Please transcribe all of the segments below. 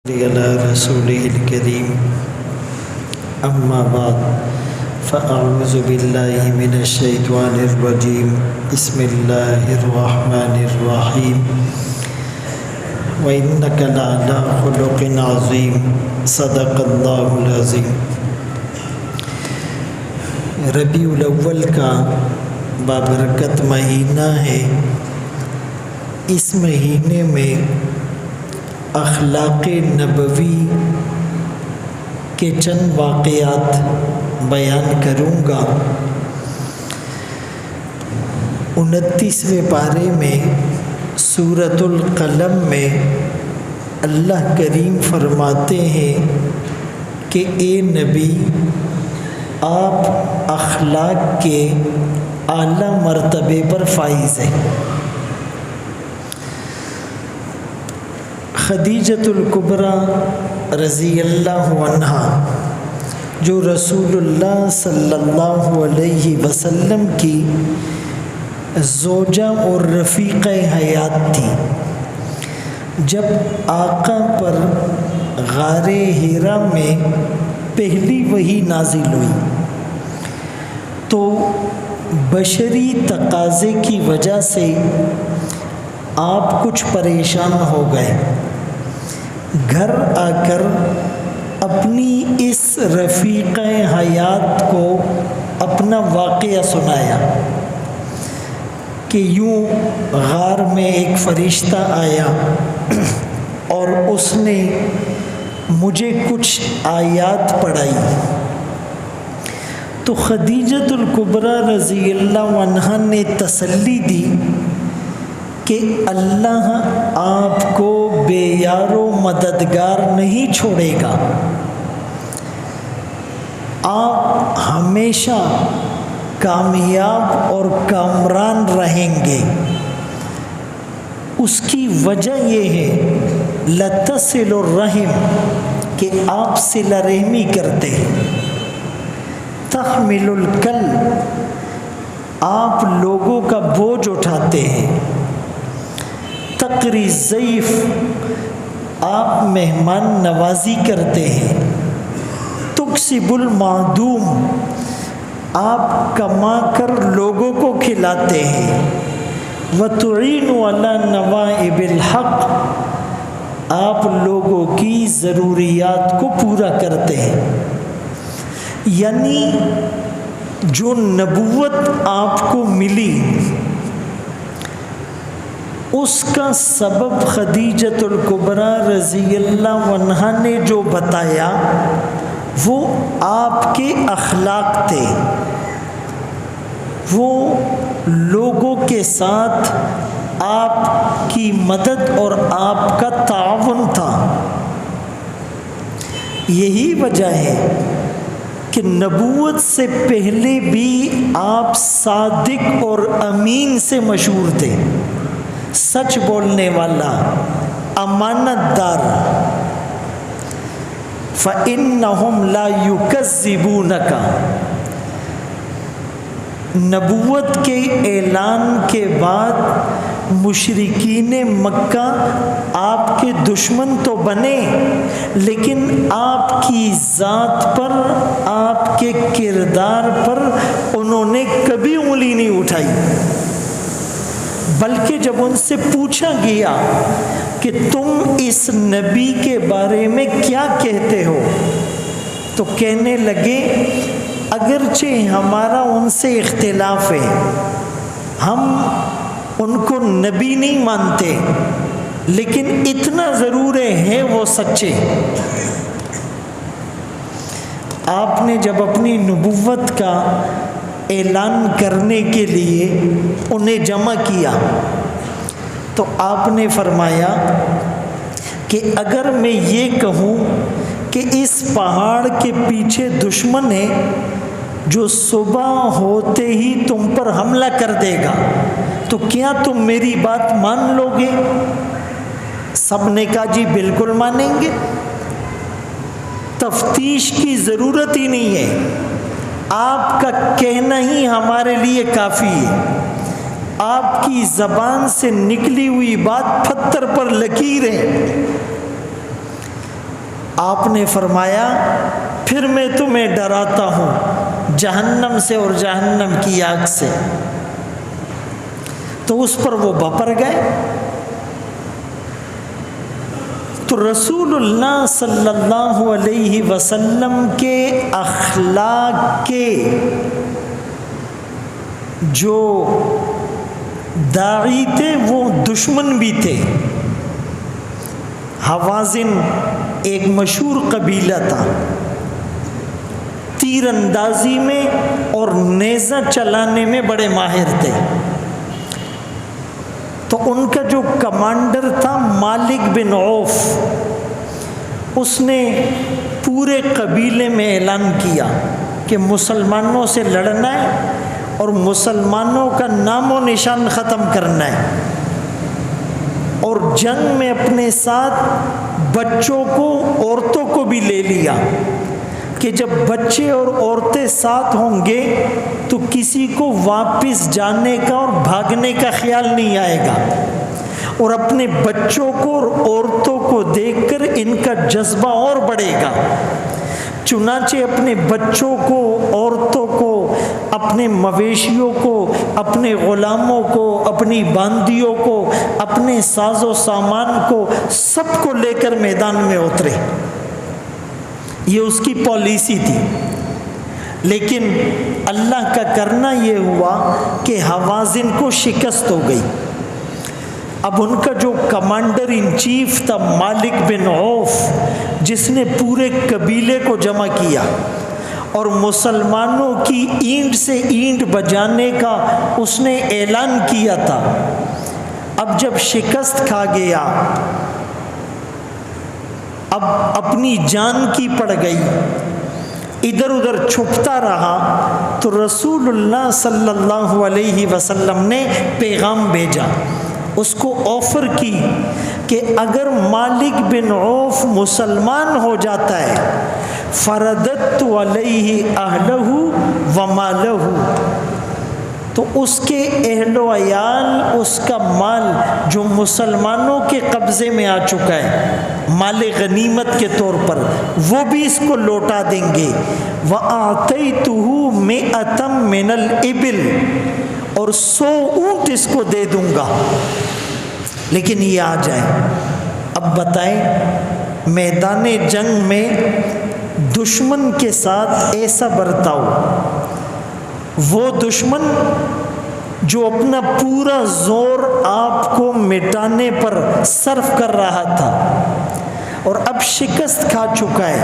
على رسوله الكريم أما بعد فأعوذ بالله من الشيطان الرجيم بسم الله الرحمن الرحيم وإنك لعلى خلق عظيم صدق الله العظيم۔ ربیع الاول کا بابرکت مہینہ ہے۔ اس مہینے میں اخلاق نبوی کے چند واقعات بیان کروں گا۔ 29ویں پارے میں سورۃ القلم میں اللہ کریم فرماتے ہیں کہ اے نبی، آپ اخلاق کے اعلیٰ مرتبے پر فائز ہیں۔ خدیجۃ الکبریٰ رضی اللہ عنہا جو رسول اللہ صلی اللہ علیہ وسلم کی زوجہ اور رفیقہ حیات تھی، جب آقا پر غار حرا میں پہلی وحی نازل ہوئی تو بشری تقاضے کی وجہ سے آپ کچھ پریشان ہو گئے۔ گھر آ کر اپنی اس رفیقہ حیات کو اپنا واقعہ سنایا کہ یوں غار میں ایک فرشتہ آیا اور اس نے مجھے کچھ آیات پڑھائی تو خدیجۃ الکبریٰ رضی اللہ عنہا نے تسلی دی کہ اللہ آپ کو بے یار و مددگار نہیں چھوڑے گا، آپ ہمیشہ کامیاب اور کامران رہیں گے۔ اس کی وجہ یہ ہے لتصل الرحم کہ آپ صلہ رحمی کرتے ہیں، تحمل الکل آپ لوگوں کا بوجھ اٹھاتے ہیں، تقری الضیف آپ مہمان نوازی کرتے ہیں، تکسب المعدوم آپ کما کر لوگوں کو کھلاتے ہیں، وتعین علی نوائب الحق آپ لوگوں کی ضروریات کو پورا کرتے ہیں۔ یعنی جو نبوت آپ کو ملی اس کا سبب خدیجۃ الکبریٰ رضی اللہ عنہا نے جو بتایا وہ آپ کے اخلاق تھے، وہ لوگوں کے ساتھ آپ کی مدد اور آپ کا تعاون تھا۔ یہی وجہ ہے کہ نبوت سے پہلے بھی آپ صادق اور امین سے مشہور تھے، سچ بولنے والا، امانت دار۔ فَإِنَّهُمْ لَا يُكَذِّبُونَكَ نبوت کے اعلان کے بعد مشرکین مکہ آپ کے دشمن تو بنے لیکن آپ کی ذات پر، آپ کے کردار پر انہوں نے کبھی انگلی نہیں اٹھائی، بلکہ جب ان سے پوچھا گیا کہ تم اس نبی کے بارے میں کیا کہتے ہو تو کہنے لگے اگرچہ ہمارا ان سے اختلاف ہے، ہم ان کو نبی نہیں مانتے، لیکن اتنا ضرور ہے وہ سچے۔ آپ نے جب اپنی نبوت کا اعلان کرنے کے لیے انہیں جمع کیا تو آپ نے فرمایا کہ اگر میں یہ کہوں کہ اس پہاڑ کے پیچھے دشمن ہے جو صبح ہوتے ہی تم پر حملہ کر دے گا تو کیا تم میری بات مان لو گے؟ سب نے کہا جی بالکل مانیں گے، تفتیش کی ضرورت ہی نہیں ہے، آپ کا کہنا ہی ہمارے لیے کافی ہے۔ آپ کی زبان سے نکلی ہوئی بات پتھر پر لکیر ہے۔ آپ نے فرمایا پھر میں تمہیں ڈراتا ہوں جہنم سے اور جہنم کی آگ سے۔ تو اس پر وہ بپر گئے۔ تو رسول اللہ صلی اللہ علیہ وسلم کے اخلاق کے جو داعی تھے وہ دشمن بھی تھے۔ حوازن ایک مشہور قبیلہ تھا، تیر اندازی میں اور نیزہ چلانے میں بڑے ماہر تھے۔ تو ان کا جو کمانڈر تھا مالک بن عوف، اس نے پورے قبیلے میں اعلان کیا کہ مسلمانوں سے لڑنا ہے اور مسلمانوں کا نام و نشان ختم کرنا ہے، اور جنگ میں اپنے ساتھ بچوں کو عورتوں کو بھی لے لیا کہ جب بچے اور عورتیں ساتھ ہوں گے تو کسی کو واپس جانے کا اور بھاگنے کا خیال نہیں آئے گا، اور اپنے بچوں کو اور عورتوں کو دیکھ کر ان کا جذبہ اور بڑھے گا۔ چنانچہ اپنے بچوں کو، عورتوں کو، اپنے مویشیوں کو، اپنے غلاموں کو، اپنی باندیوں کو، اپنے ساز و سامان کو، سب کو لے کر میدان میں اترے۔ یہ اس کی پالیسی تھی۔ لیکن اللہ کا کرنا یہ ہوا کہ حوازن کو شکست ہو گئی۔ اب ان کا جو کمانڈر ان چیف تھا مالک بن عوف، جس نے پورے قبیلے کو جمع کیا اور مسلمانوں کی اینٹ سے اینٹ بجانے کا اس نے اعلان کیا تھا، اب جب شکست کھا گیا، اب اپنی جان کی پڑ گئی، ادھر ادھر چھپتا رہا، تو رسول اللہ صلی اللہ علیہ وسلم نے پیغام بھیجا، اس کو آفر کی کہ اگر مالک بن عوف مسلمان ہو جاتا ہے فرددت علیہ اہلہ ومالہ، تو اس کے اہل و عیال، اس کا مال جو مسلمانوں کے قبضے میں آ چکا ہے مال غنیمت کے طور پر، وہ بھی اس کو لوٹا دیں گے۔ وَأَعْطَيْتُهُ مِئَةً مِّنَ الْإِبِلِ، اور 100 اونٹ اس کو دے دوں گا، لیکن یہ آ جائے۔ اب بتائیں میدان جنگ میں دشمن کے ساتھ ایسا برتاؤ، وہ دشمن جو اپنا پورا زور آپ کو مٹانے پر صرف کر رہا تھا اور اب شکست کھا چکا ہے،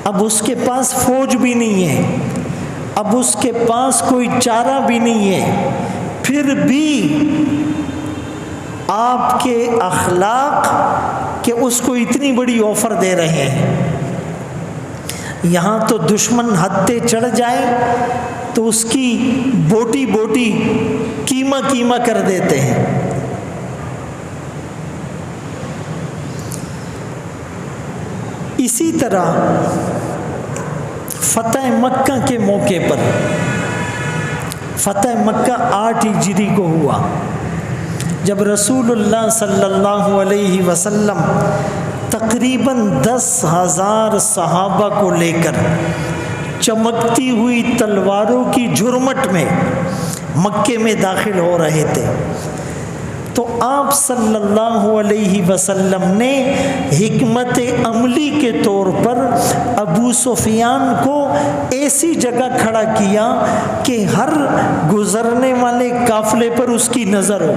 اب اس کے پاس فوج بھی نہیں ہے، اب اس کے پاس کوئی چارہ بھی نہیں ہے، پھر بھی آپ کے اخلاق کہ اس کو اتنی بڑی آفر دے رہے ہیں۔ یہاں تو دشمن ہتھے چڑھ جائے تو اس کی بوٹی بوٹی قیمہ قیمہ کر دیتے ہیں۔ اسی طرح فتح مکہ کے موقع پر، فتح مکہ 8 ہجری کو ہوا، جب رسول اللہ صلی اللہ علیہ وسلم تقریباً 10,000 صحابہ کو لے کر چمکتی ہوئی تلواروں کی جھرمٹ میں مکے میں داخل ہو رہے تھے، تو آپ صلی اللہ علیہ وسلم نے حکمت عملی کے طور پر ابو سفیان کو ایسی جگہ کھڑا کیا کہ ہر گزرنے والے قافلے پر اس کی نظر ہو،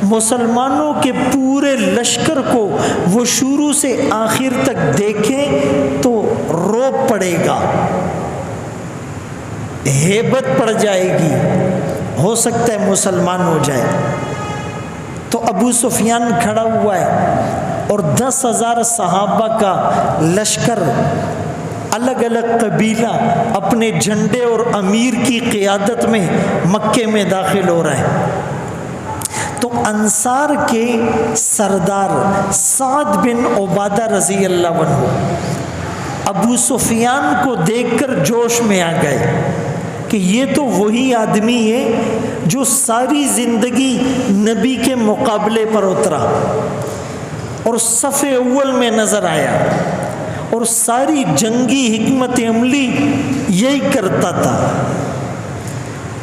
مسلمانوں کے پورے لشکر کو وہ شروع سے آخر تک دیکھیں تو روب پڑے گا، ہیبت پڑ جائے گی، ہو سکتا ہے مسلمان ہو جائے۔ تو ابو سفیان کھڑا ہوا ہے اور 10,000 صحابہ کا لشکر الگ الگ قبیلہ اپنے جھنڈے اور امیر کی قیادت میں مکے میں داخل ہو رہا ہے۔ تو انصار کے سردار سعد بن عبادہ رضی اللہ عنہ ابو سفیان کو دیکھ کر جوش میں آ گئے کہ یہ تو وہی آدمی ہے جو ساری زندگی نبی کے مقابلے پر اترا، اور صف اول میں نظر آیا، اور ساری جنگی حکمت عملی یہی کرتا تھا۔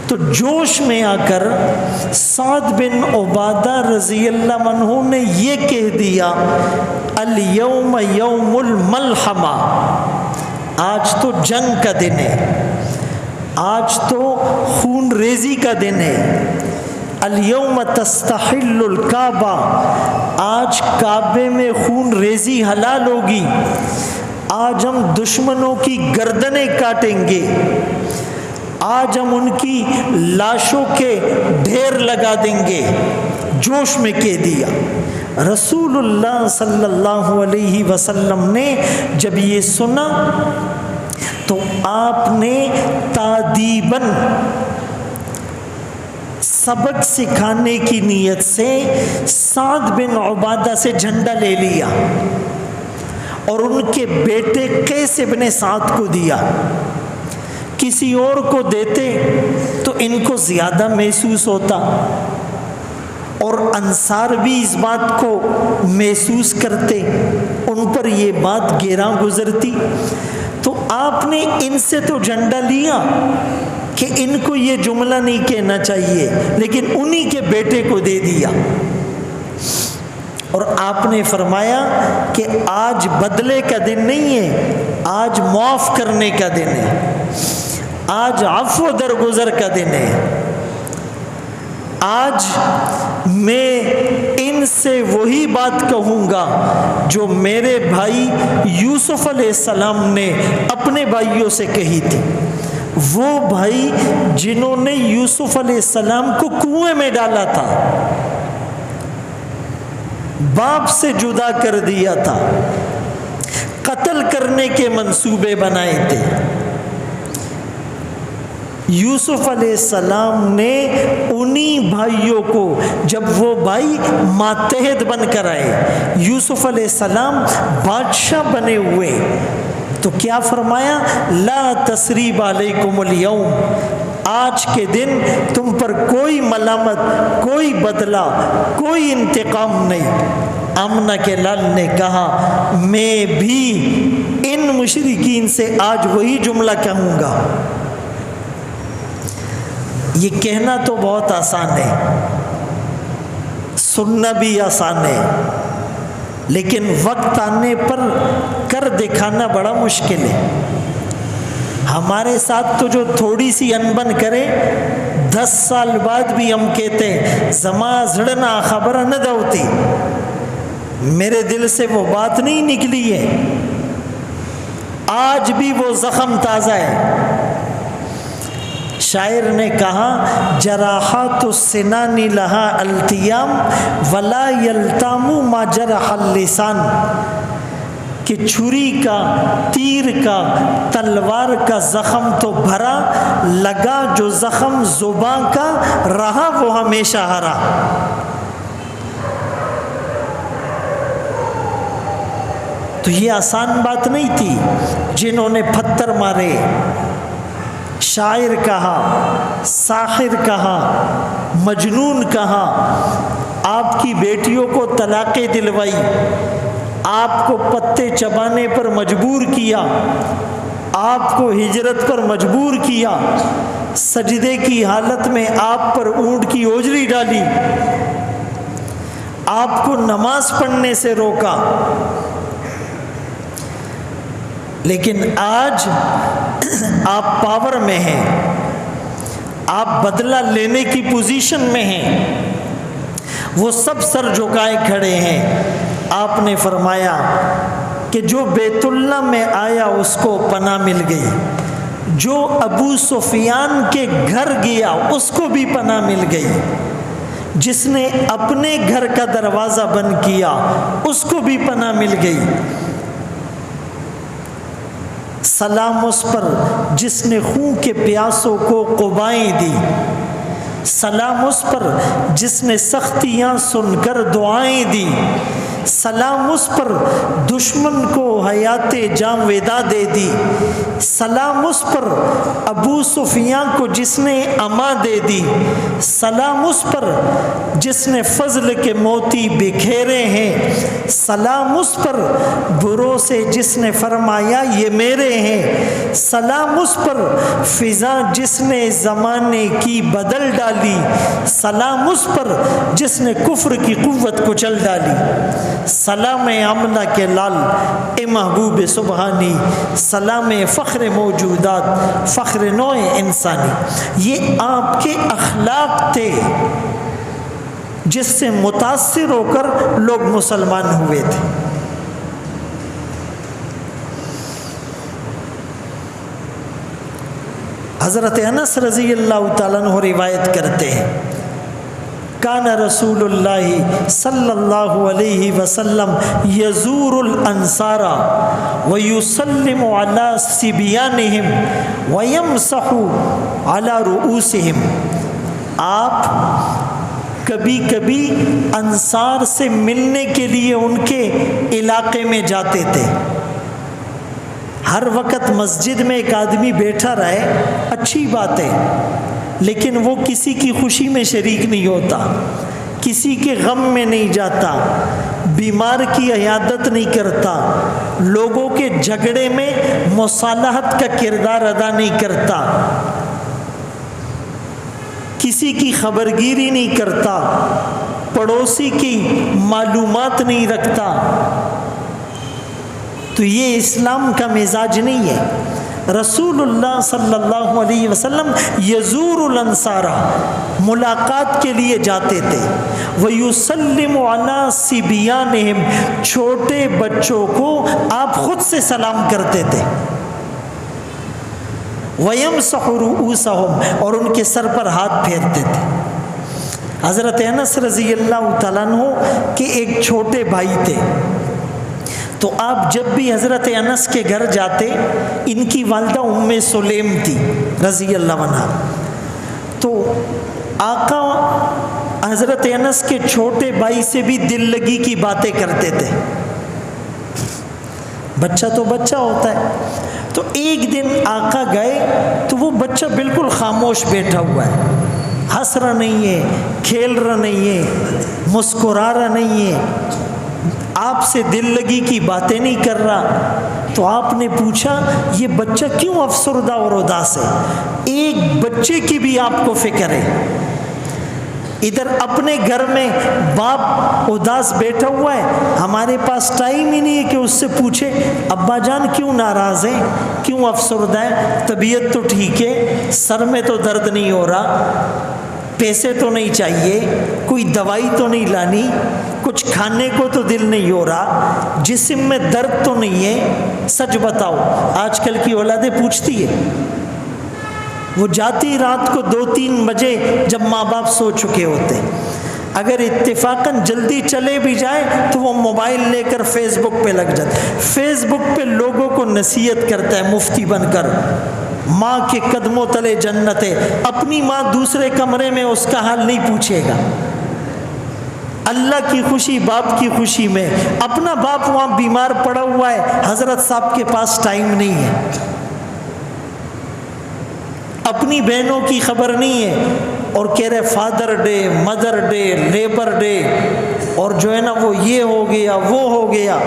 تو جوش میں آ کر سعد بن عبادہ رضی اللہ عنہ نے یہ کہہ دیا، الیوم یوم الملحمہ، آج تو جنگ کا دن ہے، آج تو خون ریزی کا دن ہے۔ الیوم تستحل الکعبہ، آج کعبے میں خون ریزی حلال ہوگی، آج ہم دشمنوں کی گردنیں کاٹیں گے، آج ہم ان کی لاشوں کے ڈھیر لگا دیں گے۔ جوش میں کہہ دیا۔ رسول اللہ صلی اللہ علیہ وسلم نے جب یہ سنا تو آپ نے تادیباً سبق سکھانے کی نیت سے سعد بن عبادہ سے جھنڈا لے لیا اور ان کے بیٹے قیس بن سعد کو دیا۔ کسی اور کو دیتے تو ان کو زیادہ محسوس ہوتا، اور انصار بھی اس بات کو محسوس کرتے، ان پر یہ بات گراں گزرتی۔ تو آپ نے ان سے تو جھنڈا لیا کہ ان کو یہ جملہ نہیں کہنا چاہیے، لیکن انہی کے بیٹے کو دے دیا، اور آپ نے فرمایا کہ آج بدلے کا دن نہیں ہے، آج معاف کرنے کا دن ہے، آج عفو درگزر کا دن ہے۔ آج میں ان سے وہی بات کہوں گا جو میرے بھائی یوسف علیہ السلام نے اپنے بھائیوں سے کہی تھی، وہ بھائی جنہوں نے یوسف علیہ السلام کو کنویں میں ڈالا تھا، باپ سے جدا کر دیا تھا، قتل کرنے کے منصوبے بنائے تھے۔ یوسف علیہ السلام نے انہی بھائیوں کو، جب وہ بھائی ماتحت بن کر آئے، یوسف علیہ السلام بادشاہ بنے ہوئے، تو کیا فرمایا؟ لا تثریب علیکم اليوم، آج کے دن تم پر کوئی ملامت، کوئی بدلہ، کوئی انتقام نہیں۔ آمنہ کے لال نے کہا میں بھی ان مشرکین سے آج وہی جملہ کہوں گا۔ یہ کہنا تو بہت آسان ہے، سننا بھی آسان ہے، لیکن وقت آنے پر کر دکھانا بڑا مشکل ہے۔ ہمارے ساتھ تو جو تھوڑی سی انبن کرے 10 سال بعد بھی ہم کہتے ہیں زما زڑنا خبر نہ دوتی، میرے دل سے وہ بات نہیں نکلی ہے، آج بھی وہ زخم تازہ ہے۔ شاعر نے کہا جراحات السنان لہا التیام ولا یلتام ما جرح اللسان، کہ چھری کا، تیر کا، تلوار کا زخم تو بھرا، لگا جو زخم زباں کا، رہا وہ ہمیشہ ہرا۔ تو یہ آسان بات نہیں تھی۔ جنہوں نے پتھر مارے، شاعر کہا، ساحر کہا، مجنون کہا، آپ کی بیٹیوں کو طلاقیں دلوائی، آپ کو پتے چبانے پر مجبور کیا، آپ کو ہجرت پر مجبور کیا، سجدے کی حالت میں آپ پر اونٹ کی اوجری ڈالی، آپ کو نماز پڑھنے سے روکا، لیکن آج آپ پاور میں ہیں، آپ بدلہ لینے کی پوزیشن میں ہیں، وہ سب سر جھکائے کھڑے ہیں۔ آپ نے فرمایا کہ جو بیت اللہ میں آیا اس کو پناہ مل گئی، جو ابو سفیان کے گھر گیا اس کو بھی پناہ مل گئی، جس نے اپنے گھر کا دروازہ بند کیا اس کو بھی پناہ مل گئی۔ سلام اس پر جس نے خون کے پیاسوں کو قبائیں دی، سلام اس پر جس نے سختیاں سن کر دعائیں دی، سلام اس پر دشمن کو حیات جاں ودا دے دی، سلام اس پر ابو سفیان کو جس نے اما دے دی، سلام اس پر جس نے فضل کے موتی بکھیرے ہیں، سلام اس پر بروں سے جس نے فرمایا یہ میرے ہیں، سلام اس پر فضا جس نے زمانے کی بدل ڈالی، سلام اس پر جس نے کفر کی قوت کو چل ڈالی، سلام آمنہ کے لال اے محبوب سبحانی، سلام فخر موجودات، فخر نوع انسانی۔ یہ آپ کے اخلاق تھے جس سے متاثر ہو کر لوگ مسلمان ہوئے تھے۔ حضرت انس رضی اللہ تعالیٰ عنہ روایت کرتے ہیں، کان رسول اللہ صلی اللہ علیہ وسلم یزور الانصار ویسلم علی صبیانہم ویمسح علی رؤوسہم۔ آپ کبھی کبھی انصار سے ملنے کے لیے ان کے علاقے میں جاتے تھے۔ ہر وقت مسجد میں ایک آدمی بیٹھا رہے اچھی بات ہے، لیکن وہ کسی کی خوشی میں شریک نہیں ہوتا، کسی کے غم میں نہیں جاتا، بیمار کی عیادت نہیں کرتا، لوگوں کے جھگڑے میں مصالحت کا کردار ادا نہیں کرتا، کسی کی خبرگیری نہیں کرتا، پڑوسی کی معلومات نہیں رکھتا۔ تو یہ اسلام کا مزاج نہیں ہے۔ رسول اللہ صلی اللہ علیہ وسلم یزور الانصار، ملاقات کے لیے جاتے تھے، ویسلم علی صبیانہم، چھوٹے بچوں کو آپ خود سے سلام کرتے تھے، ویمسح رؤوسہم، اور ان کے سر پر ہاتھ پھیرتے تھے۔ حضرت انس رضی اللہ تعالیٰ عنہ کے ایک چھوٹے بھائی تھے، تو آپ جب بھی حضرت انس کے گھر جاتے، ان کی والدہ ام سلیم تھی رضی اللہ عنہ، تو آقا حضرت انس کے چھوٹے بھائی سے بھی دل لگی کی باتیں کرتے تھے، بچہ تو بچہ ہوتا ہے۔ تو ایک دن آقا گئے تو وہ بچہ بالکل خاموش بیٹھا ہوا ہے، ہنس رہا نہیں ہے، کھیل رہا نہیں ہے، مسکرا رہا نہیں ہے، آپ سے دل لگی کی باتیں نہیں کر رہا۔ تو آپ نے پوچھا یہ بچہ کیوں افسردہ اور اداس ہے؟ ایک بچے کی بھی آپ کو فکر ہے، ادھر اپنے گھر میں باپ اداس بیٹھا ہوا ہے، ہمارے پاس ٹائم ہی نہیں ہے کہ اس سے پوچھے ابا جان کیوں ناراض ہیں، کیوں افسردہ ہے، طبیعت تو ٹھیک ہے، سر میں تو درد نہیں ہو رہا، پیسے تو نہیں چاہیے، کوئی دوائی تو نہیں لانی، کچھ کھانے کو تو دل نہیں ہو رہا، جسم میں درد تو نہیں ہے، سچ بتاؤ۔ آج کل کی اولادیں پوچھتی ہے، وہ جاتی رات کو 2-3 بجے جب ماں باپ سو چکے ہوتے، اگر اتفاقاً جلدی چلے بھی جائیں تو وہ موبائل لے کر فیس بک پہ لگ جاتے، فیس بک پہ لوگوں کو نصیحت کرتا ہے مفتی بن کر، ماں کے قدموں تلے جنت ہے، اپنی ماں دوسرے کمرے میں اس کا حال نہیں پوچھے گا، اللہ کی خوشی باپ کی خوشی میں، اپنا باپ وہاں بیمار پڑا ہوا ہے، حضرت صاحب کے پاس ٹائم نہیں ہے، اپنی بہنوں کی خبر نہیں ہے، اور کہہ رہے father day, mother day, labour day, اور جو ہے نا وہ یہ ہو گیا وہ ہو گیا،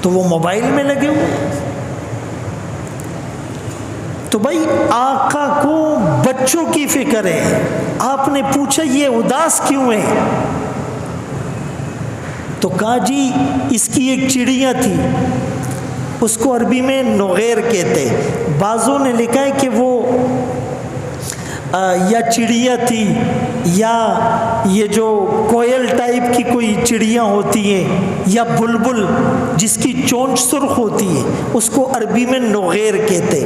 تو وہ موبائل میں لگے ہوئے۔ تو بھائی آقا کو بچوں کی فکر ہے، آپ نے پوچھا یہ اداس کیوں ہے؟ تو کہا جی اس کی ایک چڑیا تھی، اس کو عربی میں نغیر کہتے، بعضوں نے لکھا ہے کہ وہ یا چڑیا تھی یا یہ جو کوئل ٹائپ کی کوئی چڑیاں ہوتی ہیں، یا بلبل جس کی چونچ سرخ ہوتی ہے، اس کو عربی میں نغیر کہتے،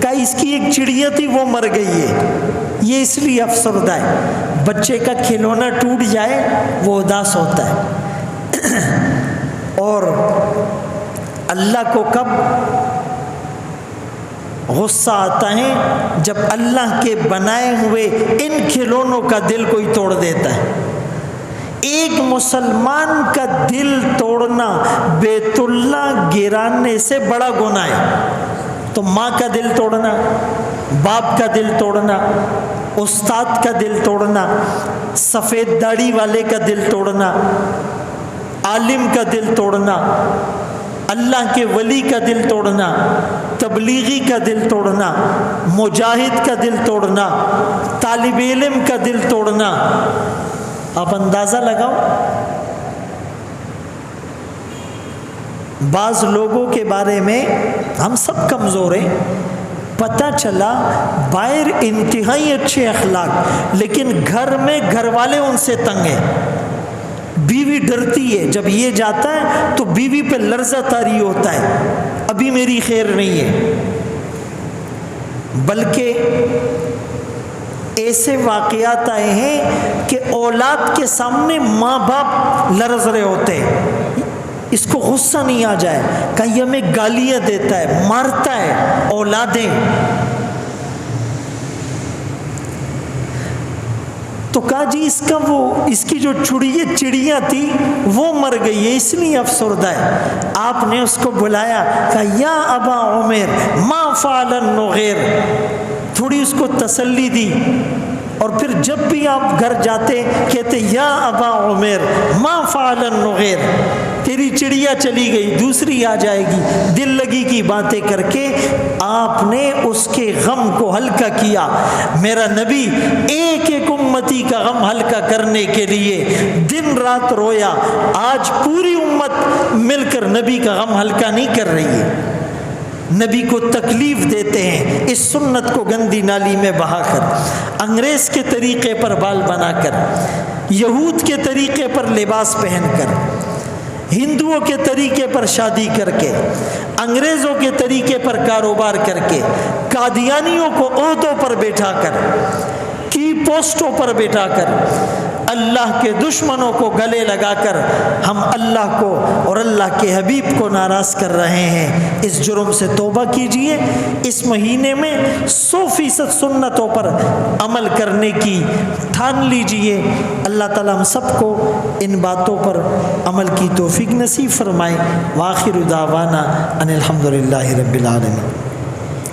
کہ اس کی ایک چڑیا تھی وہ مر گئی ہے، یہ اس لیے افسردہ ہے، بچے کا کھلونا ٹوٹ جائے وہ اداس ہوتا ہے۔ اور اللہ کو کب غصہ آتا ہے؟ جب اللہ کے بنائے ہوئے ان کھلونوں کا دل کوئی توڑ دیتا ہے، ایک مسلمان کا دل توڑنا بیت اللہ گرانے سے بڑا گناہ ہے۔ تو ماں کا دل توڑنا، باپ کا دل توڑنا، استاد کا دل توڑنا، سفید داڑھی والے کا دل توڑنا، عالم کا دل توڑنا، اللہ کے ولی کا دل توڑنا، تبلیغی کا دل توڑنا، مجاہد کا دل توڑنا، طالب علم کا دل توڑنا، آپ اندازہ لگاؤ۔ بعض لوگوں کے بارے میں ہم سب کمزور ہیں، پتہ چلا باہر انتہائی اچھے اخلاق، لیکن گھر میں گھر والے ان سے تنگ ہیں، بیوی ڈرتی ہے، جب یہ جاتا ہے تو بیوی پہ لرزہ طاری ہوتا ہے، ابھی میری خیر نہیں ہے۔ بلکہ ایسے واقعات آئے ہیں کہ اولاد کے سامنے ماں باپ لرز رہے ہوتے ہیں، اس کو غصہ نہیں آ جائے، کہیں ہمیں گالیاں دیتا ہے، مارتا ہے اولادیں۔ تو کہا جی اس کی جو چڑیاں تھی وہ مر گئی ہے، اس لیے افسردہ ہے۔ آپ نے اس کو بلایا، کہا یا ابا عمیر ما فعل النغیر، تھوڑی اس کو تسلی دی، اور پھر جب بھی آپ گھر جاتے کہتے یا ابا عمیر ما فعل النغیر، تیری چڑیا چلی گئی، دوسری آ جائے گی، دل لگی کی باتیں کر کے آپ نے اس کے غم کو ہلکا کیا۔ میرا نبی ایک ایک امتی کا غم ہلکا کرنے کے لیے دن رات رویا، آج پوری امت مل کر نبی کا غم ہلکا نہیں کر رہی ہے، نبی کو تکلیف دیتے ہیں اس سنت کو گندی نالی میں بہا کر، انگریز کے طریقے پر بال بنا کر، یہود کے طریقے پر لباس پہن کر، ہندوؤں کے طریقے پر شادی کر کے، انگریزوں کے طریقے پر کاروبار کر کے، قادیانیوں کو عہدوں پر بیٹھا کر، کی پوسٹوں پر بیٹھا کر، اللہ کے دشمنوں کو گلے لگا کر ہم اللہ کو اور اللہ کے حبیب کو ناراض کر رہے ہیں۔ اس جرم سے توبہ کیجئے، اس مہینے میں 100% سنتوں پر عمل کرنے کی ٹھان لیجئے۔ اللہ تعالیٰ ہم سب کو ان باتوں پر عمل کی توفیق نصیب فرمائے۔ وآخر دعوانا ان الحمدللہ رب العالمین۔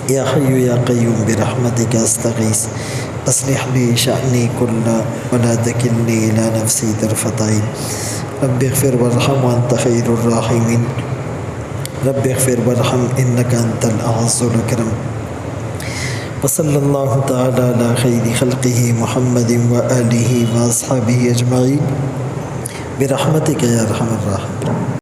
یا حی یا قیوم برحمتک استغیث اصلح لی شأنی کلہ ولا تکلنی الی نفسی طرفۃ عین رب اغفر وارحم وانت خیر الراحمین رب اغفر وارحم انک انت الاعز الاکرم وصلی اللہ تعالی علی خیر خلقہ محمد وآلہ واصحابہ اجمعین برحمتک یا ارحم الراحمین۔